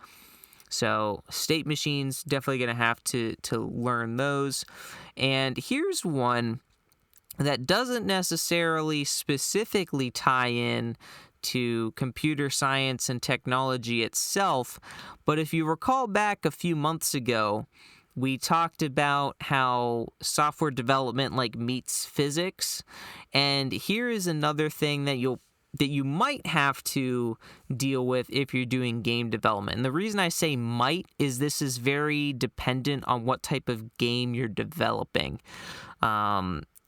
So state machines, definitely going to have to learn those. And here's one that doesn't necessarily specifically tie in to computer science and technology itself, but if you recall back a few months ago, we talked about how software development meets physics, and here is another thing that you might have to deal with if you're doing game development. And the reason I say might is this is very dependent on what type of game you're developing.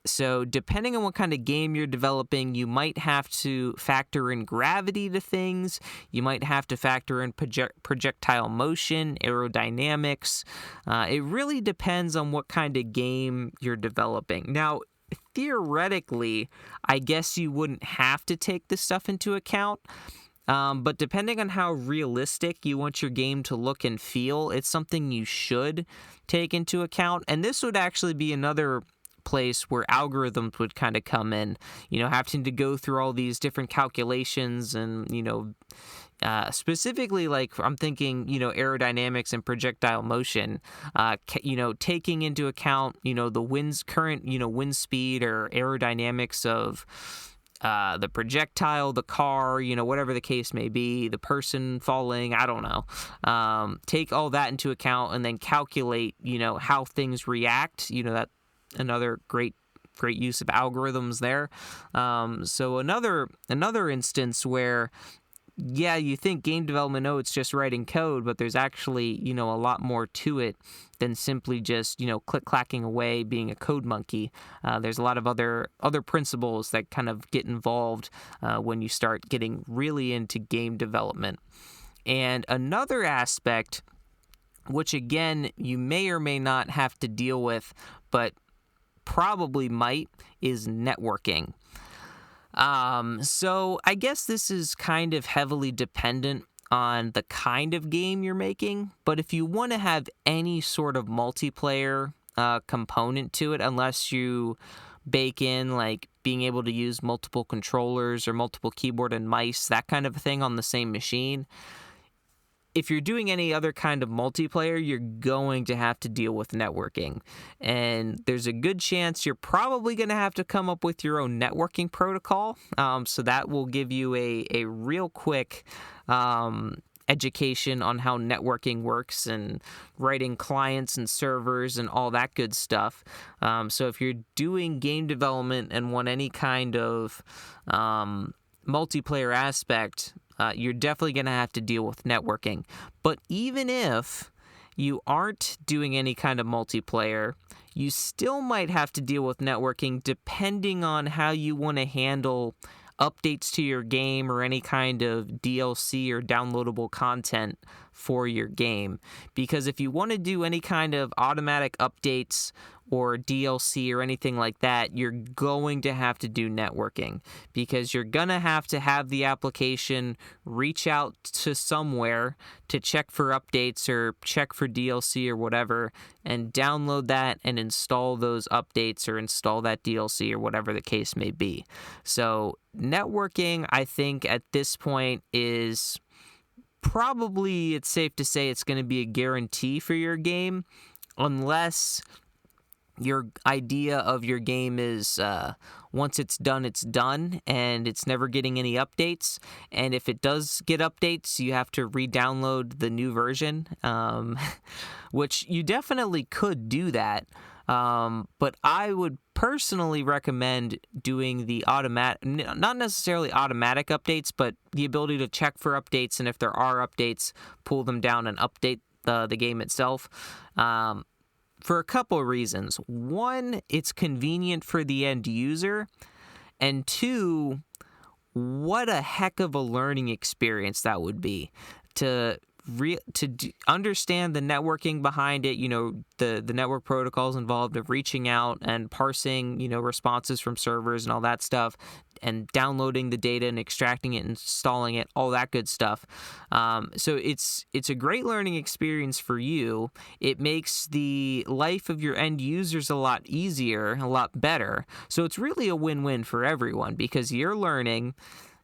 So depending on what kind of game you're developing, you might have to factor in gravity to things. You might have to factor in projectile motion, aerodynamics. It really depends on what kind of game you're developing. Now, theoretically, I guess you wouldn't have to take this stuff into account. But depending on how realistic you want your game to look and feel, it's something you should take into account. And this would actually be another place where algorithms would kind of come in, having to go through all these different calculations and, specifically I'm thinking, aerodynamics and projectile motion, taking into account, the current wind speed or aerodynamics of the projectile, the car, whatever the case may be, the person falling, I don't know. Take all that into account and then calculate, how things react, that another great use of algorithms there. So another instance where, yeah, you think game development, it's just writing code, but there's actually, a lot more to it than simply just, click-clacking away, being a code monkey. There's a lot of other principles that kind of get involved when you start getting really into game development. And another aspect, which again, you may or may not have to deal with, but probably might, is networking. So I guess this is kind of heavily dependent on the kind of game you're making, but if you want to have any sort of multiplayer component to it, unless you bake in being able to use multiple controllers or multiple keyboard and mice, that kind of thing on the same machine, if you're doing any other kind of multiplayer, you're going to have to deal with networking. And there's a good chance you're probably going to have to come up with your own networking protocol. So that will give you a real quick education on how networking works and writing clients and servers and all that good stuff. So if you're doing game development and want any kind of multiplayer aspect, you're definitely going to have to deal with networking. But even if you aren't doing any kind of multiplayer, you still might have to deal with networking depending on how you want to handle updates to your game or any kind of DLC or downloadable content for your game. Because if you want to do any kind of automatic updates or DLC or anything like that, you're going to have to do networking, because you're going to have the application reach out to somewhere to check for updates or check for DLC or whatever, and download that and install those updates or install that DLC or whatever the case may be. So networking, I think at this point is probably, it's safe to say it's going to be a guarantee for your game, unless your idea of your game is once it's done, and it's never getting any updates. And if it does get updates, you have to re-download the new version, which you definitely could do that. But I would personally recommend doing the not necessarily automatic updates, but the ability to check for updates, and if there are updates, pull them down and update the game itself. For a couple of reasons. One, it's convenient for the end user. And two, what a heck of a learning experience that would be to understand the networking behind it, the network protocols involved of reaching out and parsing, responses from servers and all that stuff, and downloading the data and extracting it, installing it, all that good stuff. So it's a great learning experience for you. It makes the life of your end users a lot easier, a lot better. So it's really a win-win for everyone, because you're learning,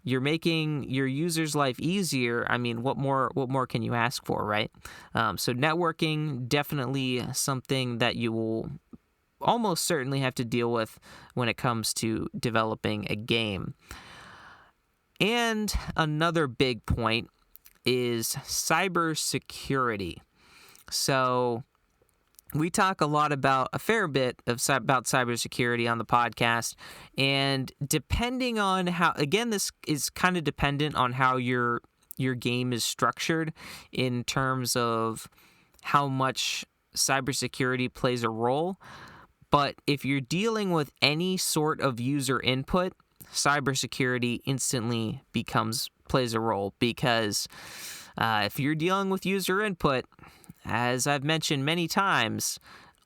you're making your user's life easier. I mean, what more can you ask for, right? So networking, definitely something that you will almost certainly have to deal with when it comes to developing a game. And another big point is cybersecurity. So we talk a fair bit about cybersecurity on the podcast, and depending on how, again, this is kind of dependent on how your game is structured in terms of how much cybersecurity plays a role. But if you're dealing with any sort of user input, cybersecurity instantly plays a role, because if you're dealing with user input, as I've mentioned many times,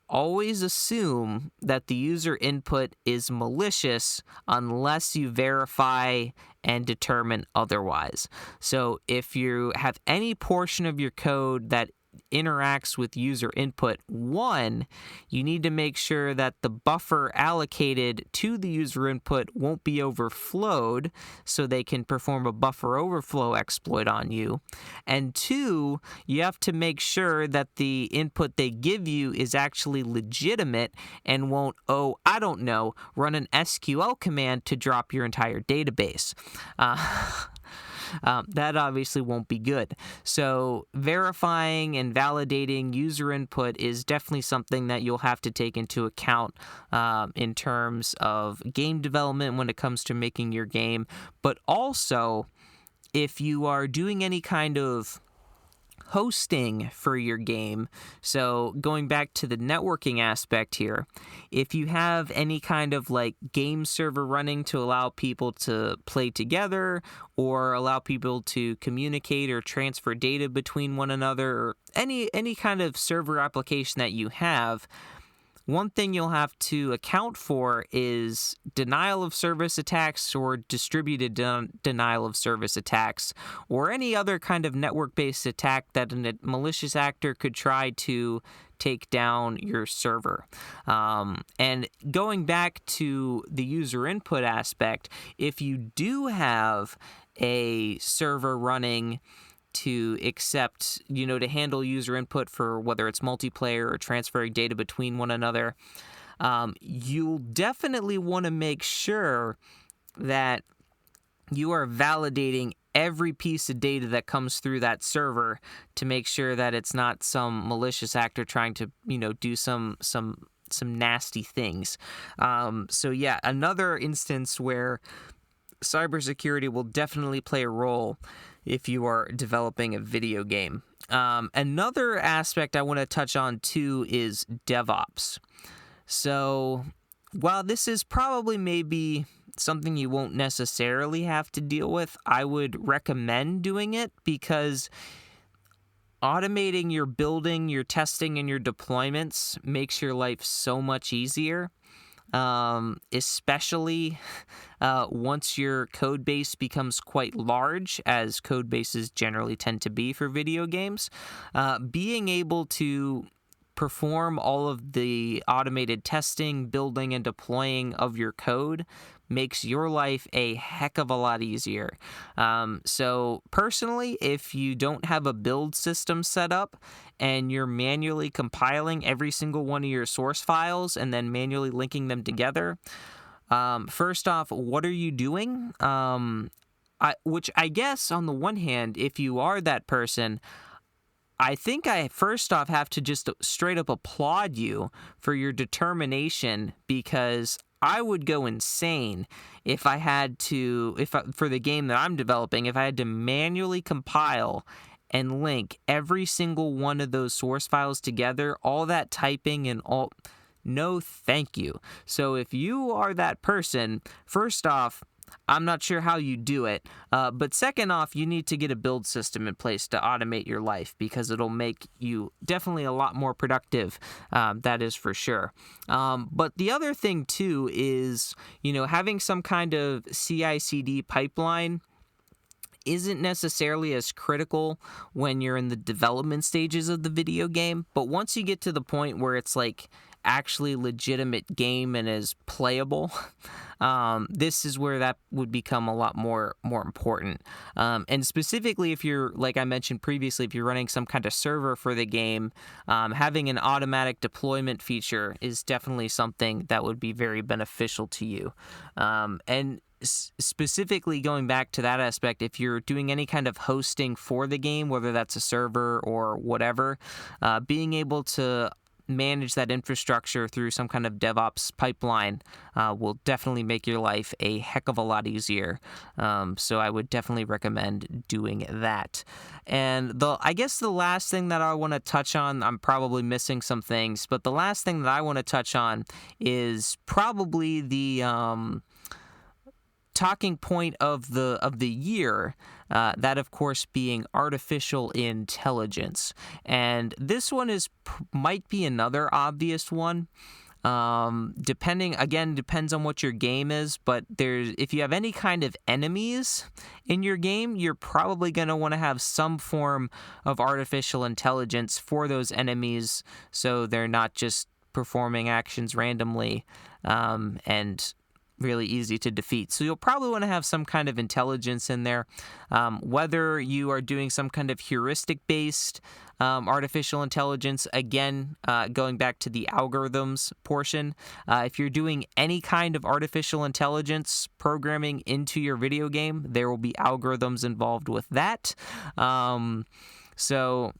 always assume that the user input is malicious unless you verify and determine otherwise. So if you have any portion of your code that interacts with user input, one, you need to make sure that the buffer allocated to the user input won't be overflowed, so they can perform a buffer overflow exploit on you. And two, you have to make sure that the input they give you is actually legitimate and won't, run an SQL command to drop your entire database. That obviously won't be good. So verifying and validating user input is definitely something that you'll have to take into account in terms of game development when it comes to making your game. But also, if you are doing any kind of hosting for your game, so going back to the networking aspect here, if you have any kind of game server running to allow people to play together or allow people to communicate or transfer data between one another, or any kind of server application that you have, one thing you'll have to account for is denial of service attacks or distributed denial of service attacks, or any other kind of network-based attack that a malicious actor could try to take down your server. And going back to the user input aspect, if you do have a server running to accept, to handle user input for whether it's multiplayer or transferring data between one another, you'll definitely want to make sure that you are validating every piece of data that comes through that server to make sure that it's not some malicious actor trying to, do some nasty things. So yeah, another instance where cybersecurity will definitely play a role if you are developing a video game. Another aspect I want to touch on too is DevOps. So while this is probably maybe something you won't necessarily have to deal with, I would recommend doing it because automating your building, your testing, and your deployments makes your life so much easier. Especially once your code base becomes quite large, as code bases generally tend to be for video games. Being able to perform all of the automated testing, building, and deploying of your code makes your life a heck of a lot easier. So personally, if you don't have a build system set up and you're manually compiling every single one of your source files and then manually linking them together, first off, what are you doing? Which I guess on the one hand, if you are that person, I think I first off have to just straight up applaud you for your determination, because I would go insane if I had to, for the game that I'm developing, if I had to manually compile and link every single one of those source files together, all that typing and all. No, thank you. So if you are that person, first off, I'm not sure how you do it, but second off, you need to get a build system in place to automate your life, because it'll make you definitely a lot more productive, that is for sure. But the other thing too is, having some kind of CI/CD pipeline isn't necessarily as critical when you're in the development stages of the video game, but once you get to the point where it's like actually legitimate game and is playable, this is where that would become a lot more important. And specifically, if you're, like I mentioned previously, if you're running some kind of server for the game, having an automatic deployment feature is definitely something that would be very beneficial to you. And specifically going back to that aspect, if you're doing any kind of hosting for the game, whether that's a server or whatever, being able to manage that infrastructure through some kind of DevOps pipeline will definitely make your life a heck of a lot easier. So I would definitely recommend doing that. And I guess the last thing that I want to touch on, I'm probably missing some things, but the last thing that I want to touch on is probably the talking point of the year, that of course being artificial intelligence. And this one might be another obvious one. Depends on what your game is, but if you have any kind of enemies in your game, you're probably going to want to have some form of artificial intelligence for those enemies, so they're not just performing actions randomly, and really easy to defeat. So you'll probably want to have some kind of intelligence in there, whether you are doing some kind of heuristic-based artificial intelligence. Again, going back to the algorithms portion, if you're doing any kind of artificial intelligence programming into your video game, there will be algorithms involved with that. So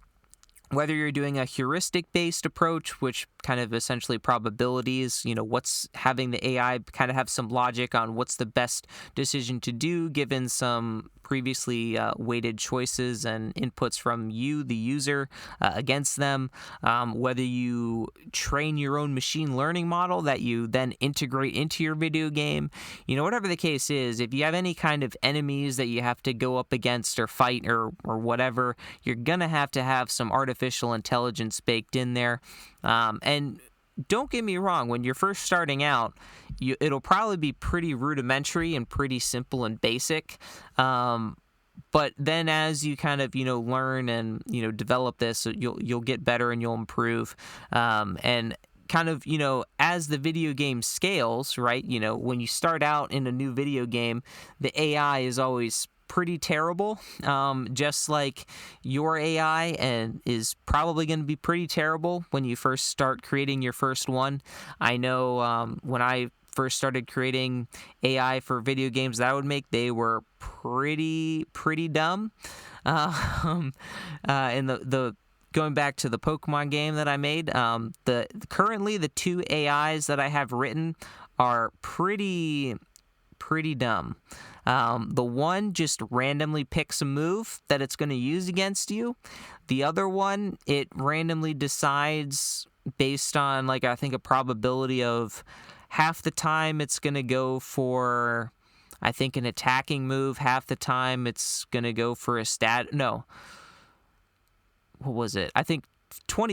whether you're doing a heuristic-based approach, which kind of essentially probabilities, what's having the AI kind of have some logic on what's the best decision to do given some previously weighted choices and inputs from you, the user, against them. Whether you train your own machine learning model that you then integrate into your video game, whatever the case is, if you have any kind of enemies that you have to go up against or fight or whatever, you're going to have some artificial intelligence baked in there. And don't get me wrong, when you're first starting out, it'll probably be pretty rudimentary and pretty simple and basic. But then as you kind of, learn and, develop this, you'll get better and you'll improve. And kind of, as the video game scales, right, when you start out in a new video game, the AI is always pretty terrible, just like your AI, and is probably going to be pretty terrible when you first start creating your first one. I know when I first started creating AI for video games that I would make, they were pretty dumb. And the going back to the Pokemon game that I made, currently the two AIs that I have written are pretty dumb. The one just randomly picks a move that it's going to use against you. The other one, it randomly decides based on, like, I think a probability of half the time it's going to go for, I think, an attacking move. Half the time it's going to go for a what was it? I think I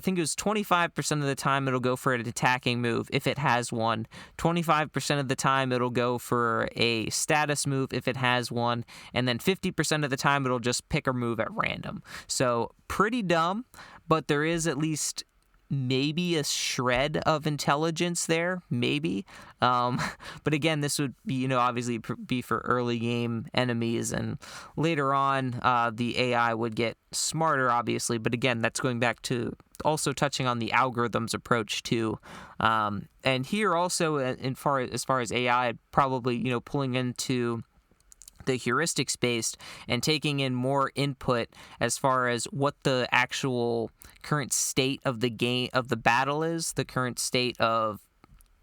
think it was 25% of the time it'll go for an attacking move if it has one. 25% of the time it'll go for a status move if it has one. And then 50% of the time it'll just pick a move at random. So pretty dumb, but there is at least maybe a shred of intelligence there, maybe. But again, this would be, obviously be for early game enemies, and later on, the AI would get smarter, obviously. But again, that's going back to also touching on the algorithms approach too. And here also, as far as AI, probably, pulling into the heuristics based and taking in more input as far as what the actual current state of the game, of the battle is, the current state of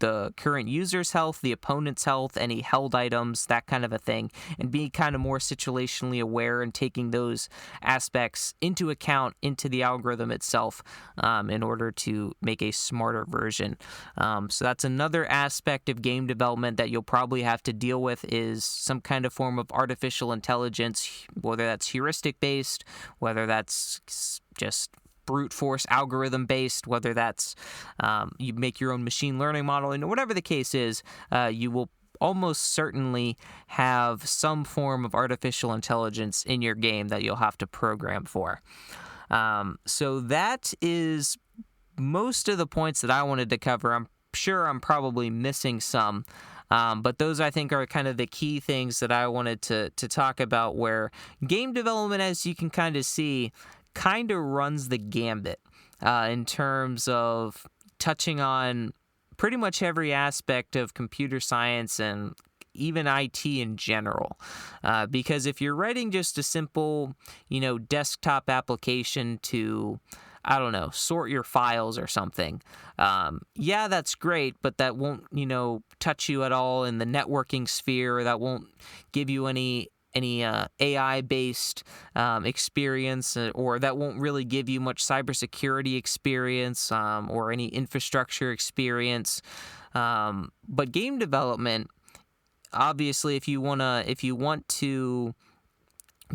the current user's health, the opponent's health, any held items, that kind of a thing, and being kind of more situationally aware and taking those aspects into account into the algorithm itself in order to make a smarter version. So that's another aspect of game development that you'll probably have to deal with, is some kind of form of artificial intelligence, whether that's heuristic based, whether that's just brute force algorithm based, whether that's you make your own machine learning model, and whatever the case is, you will almost certainly have some form of artificial intelligence in your game that you'll have to program for. So that is most of the points that I wanted to cover. I'm sure I'm probably missing some. But those, I think, are kind of the key things that I wanted to talk about, where game development, as you can kind of see, kind of runs the gambit in terms of touching on pretty much every aspect of computer science and even IT in general. Because if you're writing just a simple, desktop application to, I don't know, sort your files or something, yeah, that's great, but that won't, touch you at all in the networking sphere. That won't give you any AI-based experience, or that won't really give you much cybersecurity experience or any infrastructure experience. But game development, obviously, if you want to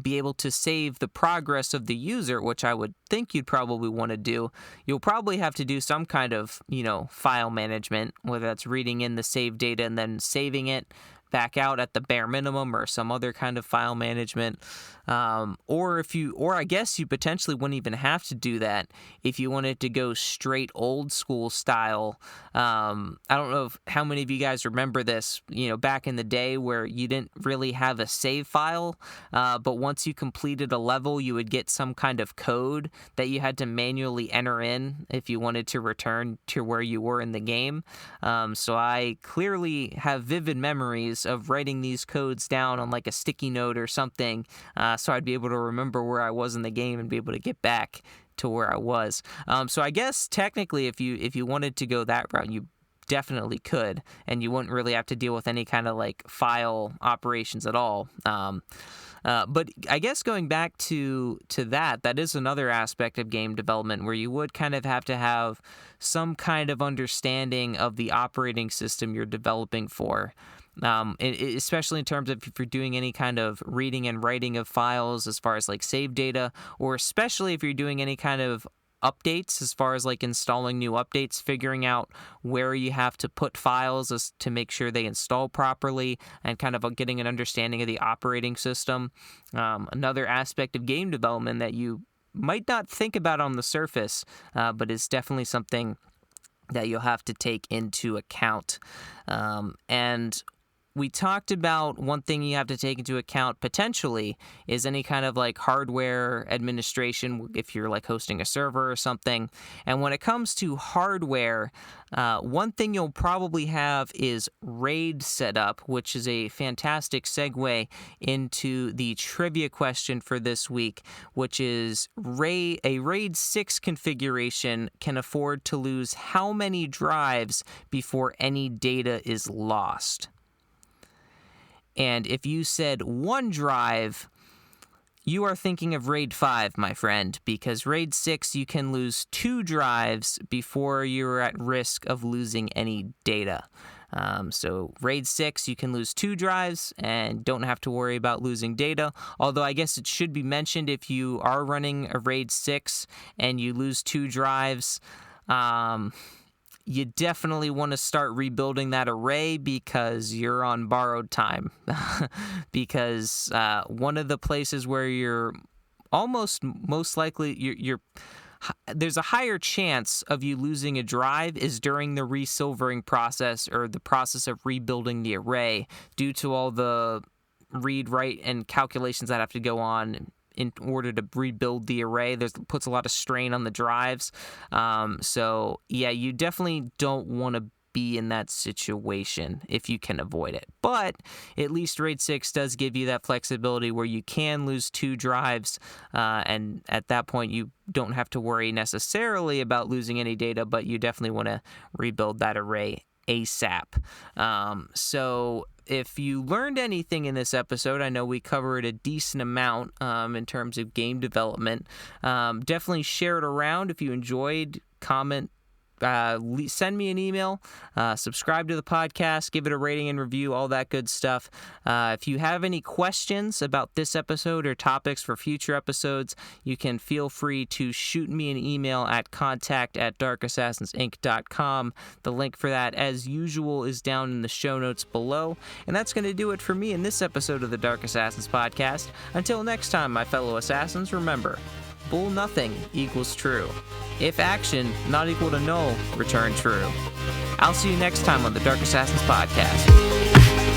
be able to save the progress of the user, which I would think you'd probably want to do, you'll probably have to do some kind of, file management, whether that's reading in the save data and then saving it back out at the bare minimum, or some other kind of file management. Or I guess you potentially wouldn't even have to do that if you wanted to go straight old school style. I don't know how many of you guys remember this, back in the day where you didn't really have a save file, but once you completed a level, you would get some kind of code that you had to manually enter in if you wanted to return to where you were in the game. So I clearly have vivid memories of writing these codes down on like a sticky note or something, so I'd be able to remember where I was in the game and be able to get back to where I was. So I guess technically, if you wanted to go that route, you definitely could, and you wouldn't really have to deal with any kind of like file operations at all. But I guess going back to that is another aspect of game development where you would kind of have to have some kind of understanding of the operating system you're developing for. Especially in terms of if you're doing any kind of reading and writing of files as far as like save data, or especially if you're doing any kind of updates as far as like installing new updates, figuring out where you have to put files as to make sure they install properly, and kind of getting an understanding of the operating system. Another aspect of game development that you might not think about on the surface, but is definitely something that you'll have to take into account. And we talked about one thing you have to take into account potentially is any kind of like hardware administration if you're like hosting a server or something. And when it comes to hardware, one thing you'll probably have is RAID setup, which is a fantastic segue into the trivia question for this week, which is a RAID 6 configuration can afford to lose how many drives before any data is lost? And if you said 1 drive, you are thinking of RAID 5, my friend, because RAID 6, you can lose 2 drives before you're at risk of losing any data. So RAID 6, you can lose 2 drives and don't have to worry about losing data. Although I guess it should be mentioned if you are running a RAID 6 and you lose 2 drives, you definitely want to start rebuilding that array because you're on borrowed time. Because one of the places where you're most likely there's a higher chance of you losing a drive is during the resilvering process or the process of rebuilding the array due to all the read, write, and calculations that have to go on in order to rebuild the array. Puts a lot of strain on the drives. So yeah, you definitely don't want to be in that situation if you can avoid it. But at least RAID 6 does give you that flexibility where you can lose 2 drives, and at that point you don't have to worry necessarily about losing any data, but you definitely want to rebuild that array ASAP. So if you learned anything in this episode, I know we covered a decent amount in terms of game development. Definitely share it around if you enjoyed. Comment, send me an email, subscribe to the podcast, give it a rating and review, all that good stuff. If you have any questions about this episode or topics for future episodes, you can feel free to shoot me an email at contact@darkassassinsinc.com. The link for that, as usual, is down in the show notes below. And that's going to do it for me in this episode of the Dark Assassins podcast. Until next time, my fellow assassins, remember, bull nothing equals true. If action not equal to null, return true. I'll see you next time on the Dark Assassins podcast.